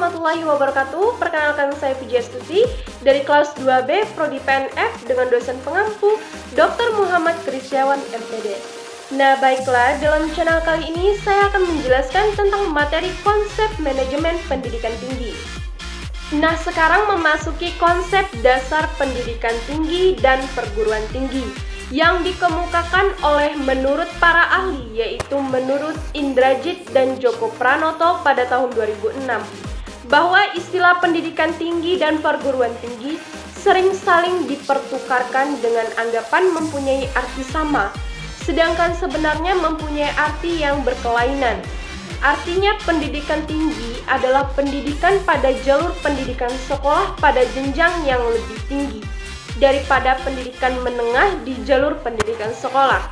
warahmatullahi wabarakatuh. Perkenalkan saya Pujiastuti dari kelas 2B Prodi PNF dengan dosen pengampu Dr. Muhammad Krisyawan MPD. Nah baiklah, dalam channel kali ini saya akan menjelaskan tentang materi konsep manajemen pendidikan tinggi. Nah sekarang memasuki konsep dasar pendidikan tinggi dan perguruan tinggi yang dikemukakan oleh menurut para ahli, yaitu menurut Indrajit dan Djoko Pranoto pada tahun 2006, bahwa istilah pendidikan tinggi dan perguruan tinggi sering saling dipertukarkan dengan anggapan mempunyai arti sama, sedangkan sebenarnya mempunyai arti yang berkelainan. Artinya pendidikan tinggi adalah pendidikan pada jalur pendidikan sekolah pada jenjang yang lebih tinggi daripada pendidikan menengah di jalur pendidikan sekolah.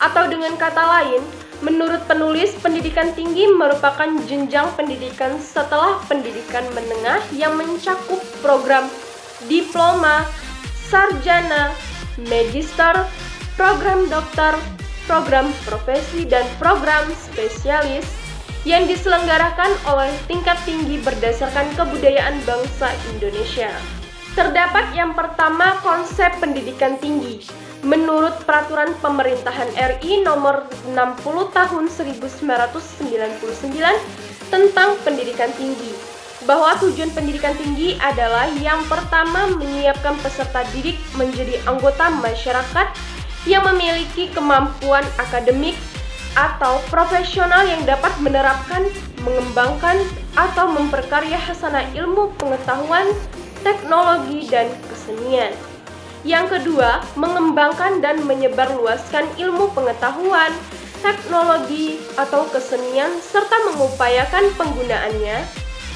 Atau dengan kata lain, menurut penulis, pendidikan tinggi merupakan jenjang pendidikan setelah pendidikan menengah yang mencakup program diploma, sarjana, magister, program dokter, program profesi, dan program spesialis yang diselenggarakan oleh tingkat tinggi berdasarkan kebudayaan bangsa Indonesia. Terdapat yang pertama konsep pendidikan tinggi. Menurut Peraturan Pemerintahan RI Nomor 60 Tahun 1999 tentang pendidikan tinggi, bahwa tujuan pendidikan tinggi adalah yang pertama menyiapkan peserta didik menjadi anggota masyarakat yang memiliki kemampuan akademik atau profesional yang dapat menerapkan, mengembangkan, atau memperkarya hasanah ilmu pengetahuan, teknologi, dan kesenian. Yang kedua, mengembangkan dan menyebarluaskan ilmu pengetahuan, teknologi, atau kesenian, serta mengupayakan penggunaannya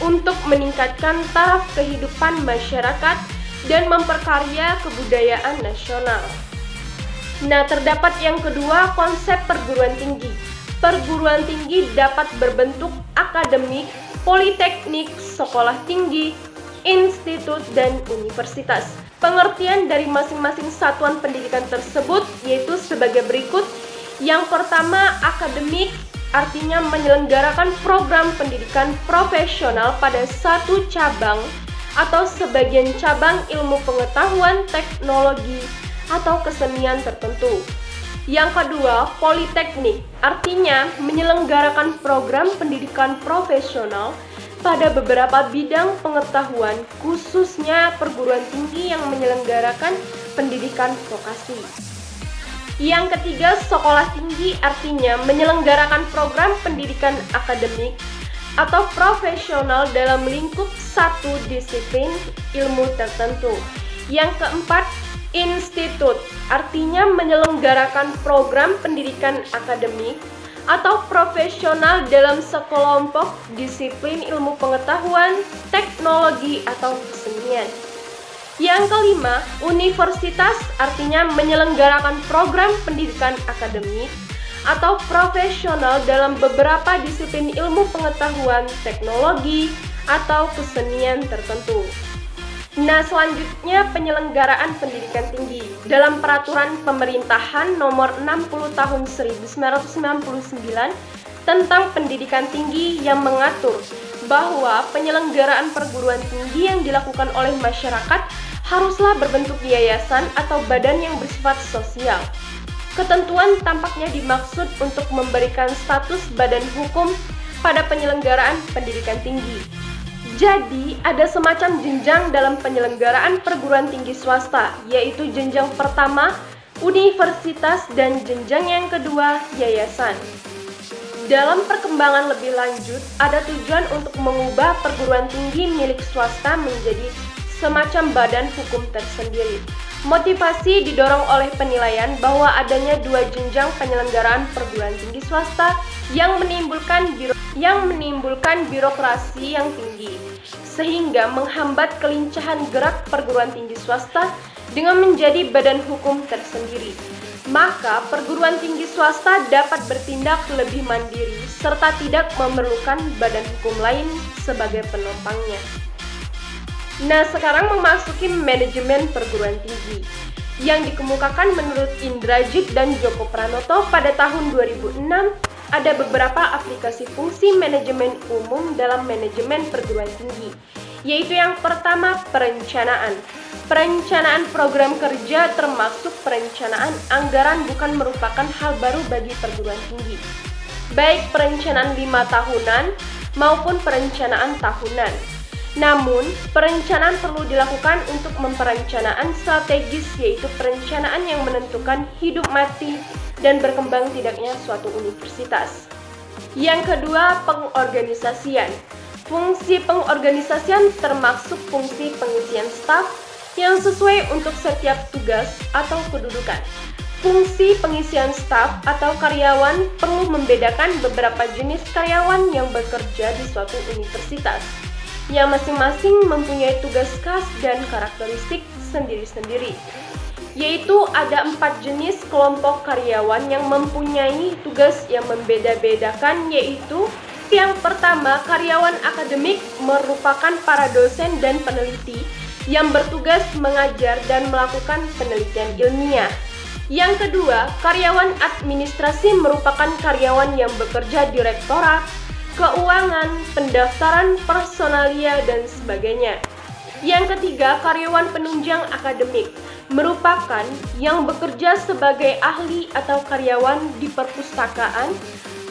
untuk meningkatkan taraf kehidupan masyarakat dan memperkarya kebudayaan nasional. Nah, terdapat yang kedua konsep perguruan tinggi. Perguruan tinggi dapat berbentuk akademik, politeknik, sekolah tinggi, institut, dan universitas. Pengertian dari masing-masing satuan pendidikan tersebut yaitu sebagai berikut. Yang pertama, akademik, artinya menyelenggarakan program pendidikan profesional pada satu cabang atau sebagian cabang ilmu pengetahuan, teknologi, atau kesenian tertentu. Yang kedua, politeknik, artinya menyelenggarakan program pendidikan profesional pada beberapa bidang pengetahuan, khususnya perguruan tinggi yang menyelenggarakan pendidikan vokasi. Yang ketiga, sekolah tinggi, artinya menyelenggarakan program pendidikan akademik atau profesional dalam lingkup satu disiplin ilmu tertentu. Yang keempat, institut, artinya menyelenggarakan program pendidikan akademik atau profesional dalam sekelompok disiplin ilmu pengetahuan, teknologi, atau kesenian. Yang kelima, universitas, artinya menyelenggarakan program pendidikan akademik atau profesional dalam beberapa disiplin ilmu pengetahuan, teknologi, atau kesenian tertentu. Nah, selanjutnya penyelenggaraan pendidikan tinggi. Dalam Peraturan Pemerintahan Nomor 60 Tahun 1999 tentang pendidikan tinggi yang mengatur bahwa penyelenggaraan perguruan tinggi yang dilakukan oleh masyarakat haruslah berbentuk yayasan atau badan yang bersifat sosial. Ketentuan tampaknya dimaksud untuk memberikan status badan hukum pada penyelenggaraan pendidikan tinggi. Jadi, ada semacam jenjang dalam penyelenggaraan perguruan tinggi swasta, yaitu jenjang pertama, universitas, dan jenjang yang kedua, yayasan. Dalam perkembangan lebih lanjut, ada tujuan untuk mengubah perguruan tinggi milik swasta menjadi semacam badan hukum tersendiri. Motivasi didorong oleh penilaian bahwa adanya dua jenjang penyelenggaraan perguruan tinggi swasta yang menimbulkan birokrasi yang tinggi, sehingga menghambat kelincahan gerak perguruan tinggi swasta dengan menjadi badan hukum tersendiri. Maka perguruan tinggi swasta dapat bertindak lebih mandiri serta tidak memerlukan badan hukum lain sebagai penopangnya. Nah, sekarang memasuki manajemen perguruan tinggi yang dikemukakan menurut Indrajit dan Djoko Pranoto pada tahun 2006 ada beberapa aplikasi fungsi manajemen umum dalam manajemen perguruan tinggi, yaitu yang pertama, perencanaan. Perencanaan program kerja termasuk perencanaan anggaran bukan merupakan hal baru bagi perguruan tinggi, baik perencanaan 5 tahunan maupun perencanaan tahunan. Namun, perencanaan perlu dilakukan untuk memperencanaan strategis, yaitu perencanaan yang menentukan hidup mati dan berkembang tidaknya suatu universitas. Yang kedua, pengorganisasian. Fungsi pengorganisasian termasuk fungsi pengisian staf yang sesuai untuk setiap tugas atau kedudukan. Fungsi pengisian staf atau karyawan perlu membedakan beberapa jenis karyawan yang bekerja di suatu universitas, yang masing-masing mempunyai tugas khas dan karakteristik sendiri-sendiri, yaitu ada 4 jenis kelompok karyawan yang mempunyai tugas yang membeda-bedakan, yaitu yang pertama, karyawan akademik merupakan para dosen dan peneliti yang bertugas mengajar dan melakukan penelitian ilmiah. Yang kedua, karyawan administrasi merupakan karyawan yang bekerja di rektorat, keuangan, pendaftaran, personalia, dan sebagainya. Yang ketiga, karyawan penunjang akademik merupakan yang bekerja sebagai ahli atau karyawan di perpustakaan,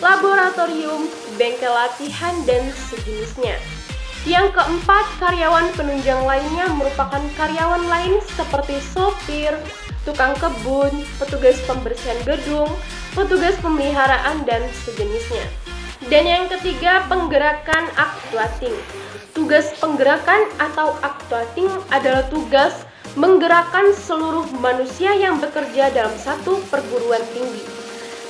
laboratorium, bengkel latihan, dan sejenisnya. Yang keempat, karyawan penunjang lainnya merupakan karyawan lain seperti sopir, tukang kebun, petugas pembersihan gedung, petugas pemeliharaan, dan sejenisnya. Dan yang ketiga, penggerakan aktuating. Tugas penggerakan atau aktuating adalah tugas menggerakkan seluruh manusia yang bekerja dalam satu perguruan tinggi,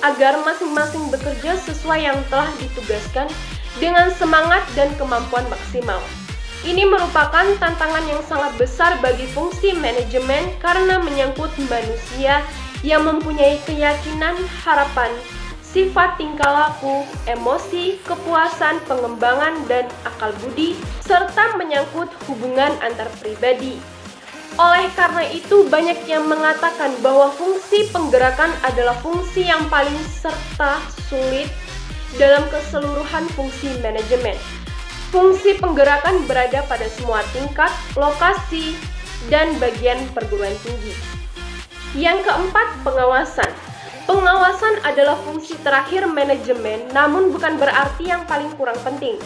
agar masing-masing bekerja sesuai yang telah ditugaskan dengan semangat dan kemampuan maksimal. Ini merupakan tantangan yang sangat besar bagi fungsi manajemen karena menyangkut manusia yang mempunyai keyakinan, harapan, sifat tingkah laku, emosi, kepuasan, pengembangan, dan akal budi, serta menyangkut hubungan antar pribadi. Oleh karena itu, banyak yang mengatakan bahwa fungsi penggerakan adalah fungsi yang paling serta sulit dalam keseluruhan fungsi manajemen. Fungsi penggerakan berada pada semua tingkat, lokasi, dan bagian perguruan tinggi. Yang keempat, pengawasan. Pengawasan adalah fungsi terakhir manajemen, namun bukan berarti yang paling kurang penting.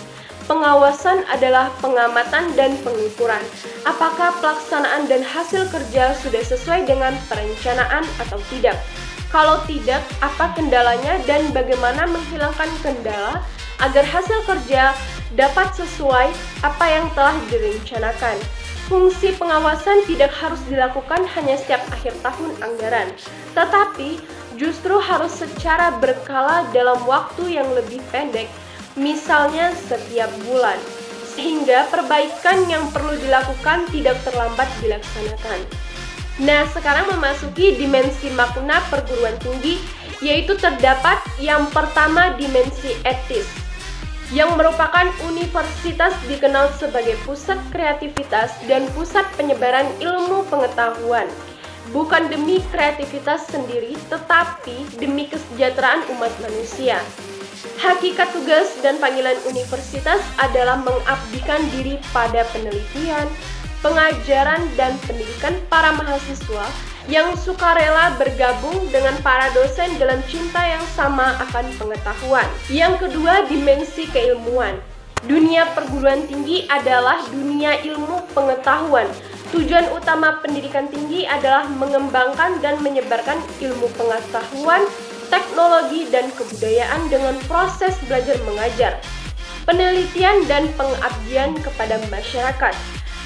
Pengawasan adalah pengamatan dan pengukuran apakah pelaksanaan dan hasil kerja sudah sesuai dengan perencanaan atau tidak. Kalau tidak, apa kendalanya dan bagaimana menghilangkan kendala agar hasil kerja dapat sesuai apa yang telah direncanakan. Fungsi pengawasan tidak harus dilakukan hanya setiap akhir tahun anggaran, tetapi justru harus secara berkala dalam waktu yang lebih pendek, misalnya setiap bulan, sehingga perbaikan yang perlu dilakukan tidak terlambat dilaksanakan. Nah, sekarang memasuki dimensi makna perguruan tinggi, yaitu terdapat yang pertama dimensi etis, yang merupakan universitas dikenal sebagai pusat kreativitas dan pusat penyebaran ilmu pengetahuan. Bukan demi kreativitas sendiri, tetapi demi kesejahteraan umat manusia. Hakikat tugas dan panggilan universitas adalah mengabdikan diri pada penelitian, pengajaran, dan pendidikan para mahasiswa yang sukarela bergabung dengan para dosen dalam cinta yang sama akan pengetahuan. Yang kedua, dimensi keilmuan. Dunia perguruan tinggi adalah dunia ilmu pengetahuan. Tujuan utama pendidikan tinggi adalah mengembangkan dan menyebarkan ilmu pengetahuan, teknologi, dan kebudayaan dengan proses belajar mengajar, penelitian, dan pengabdian kepada masyarakat.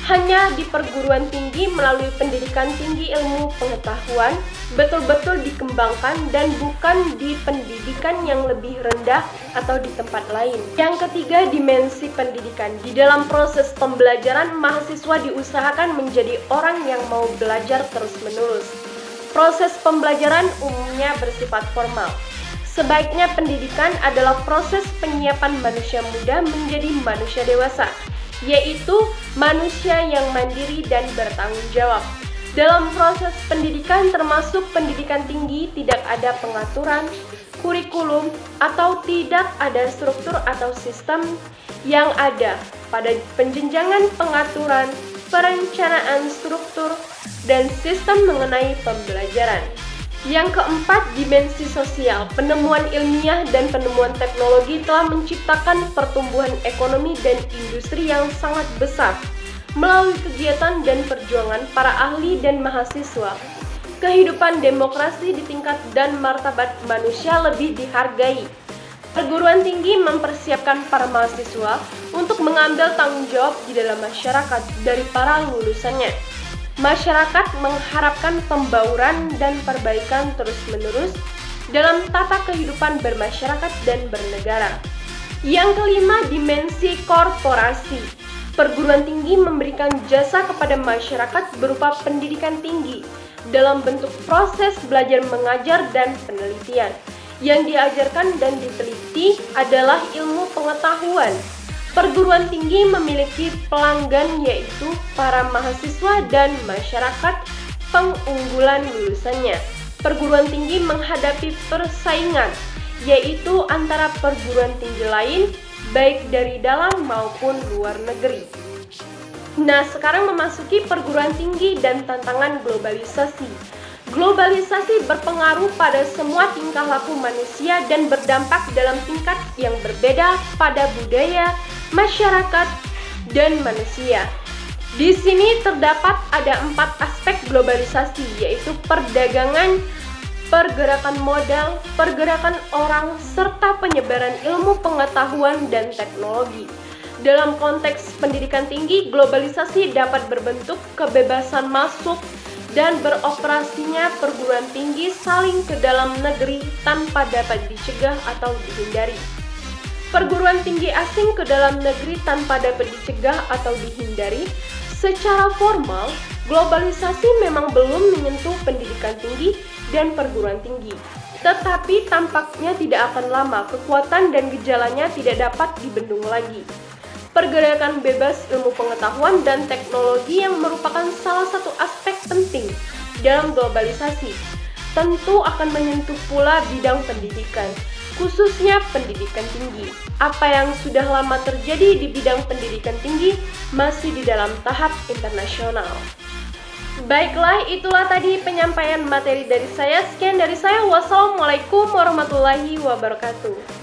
Hanya di perguruan tinggi melalui pendidikan tinggi ilmu pengetahuan betul-betul dikembangkan dan bukan di pendidikan yang lebih rendah atau di tempat lain. Yang ketiga, dimensi pendidikan. Di dalam proses pembelajaran, mahasiswa diusahakan menjadi orang yang mau belajar terus-menerus. Proses pembelajaran umumnya bersifat formal. Sebaiknya pendidikan adalah proses penyiapan manusia muda menjadi manusia dewasa, yaitu manusia yang mandiri dan bertanggung jawab. Dalam proses pendidikan termasuk pendidikan tinggi tidak ada pengaturan, kurikulum, atau tidak ada struktur atau sistem yang ada pada penjenjangan pengaturan, perencanaan struktur, dan sistem mengenai pembelajaran. Yang keempat, dimensi sosial. Penemuan ilmiah dan penemuan teknologi telah menciptakan pertumbuhan ekonomi dan industri yang sangat besar melalui kegiatan dan perjuangan para ahli dan mahasiswa. Kehidupan demokrasi di tingkat dan martabat manusia lebih dihargai. Perguruan tinggi mempersiapkan para mahasiswa untuk mengambil tanggung jawab di dalam masyarakat dari para lulusannya. Masyarakat mengharapkan pembauran dan perbaikan terus-menerus dalam tata kehidupan bermasyarakat dan bernegara. Yang kelima, dimensi korporasi. Perguruan tinggi memberikan jasa kepada masyarakat berupa pendidikan tinggi dalam bentuk proses belajar mengajar dan penelitian. Yang diajarkan dan diteliti adalah ilmu pengetahuan. Perguruan tinggi memiliki pelanggan yaitu para mahasiswa dan masyarakat pengunggulan lulusannya. Perguruan tinggi menghadapi persaingan yaitu antara perguruan tinggi lain baik dari dalam maupun luar negeri. Nah, sekarang memasuki perguruan tinggi dan tantangan globalisasi. Globalisasi berpengaruh pada semua tingkah laku manusia dan berdampak dalam tingkat yang berbeda pada budaya, masyarakat, dan manusia. Di sini terdapat ada 4 aspek globalisasi, yaitu perdagangan, pergerakan modal, pergerakan orang, serta penyebaran ilmu pengetahuan dan teknologi. Dalam konteks pendidikan tinggi, globalisasi dapat berbentuk kebebasan masuk dan beroperasinya perguruan tinggi saling ke dalam negeri tanpa dapat dicegah atau dihindari. Perguruan tinggi asing ke dalam negeri tanpa dapat dicegah atau dihindari. Secara formal, globalisasi memang belum menyentuh pendidikan tinggi dan perguruan tinggi. Tetapi tampaknya tidak akan lama, kekuatan dan gejalanya tidak dapat dibendung lagi. Pergerakan bebas ilmu pengetahuan dan teknologi yang merupakan salah satu aspek penting dalam globalisasi, tentu akan menyentuh pula bidang pendidikan, khususnya pendidikan tinggi. Apa yang sudah lama terjadi di bidang pendidikan tinggi masih di dalam tahap internasional. Baiklah, itulah tadi penyampaian materi dari saya. Sekian dari saya. Wassalamualaikum warahmatullahi wabarakatuh.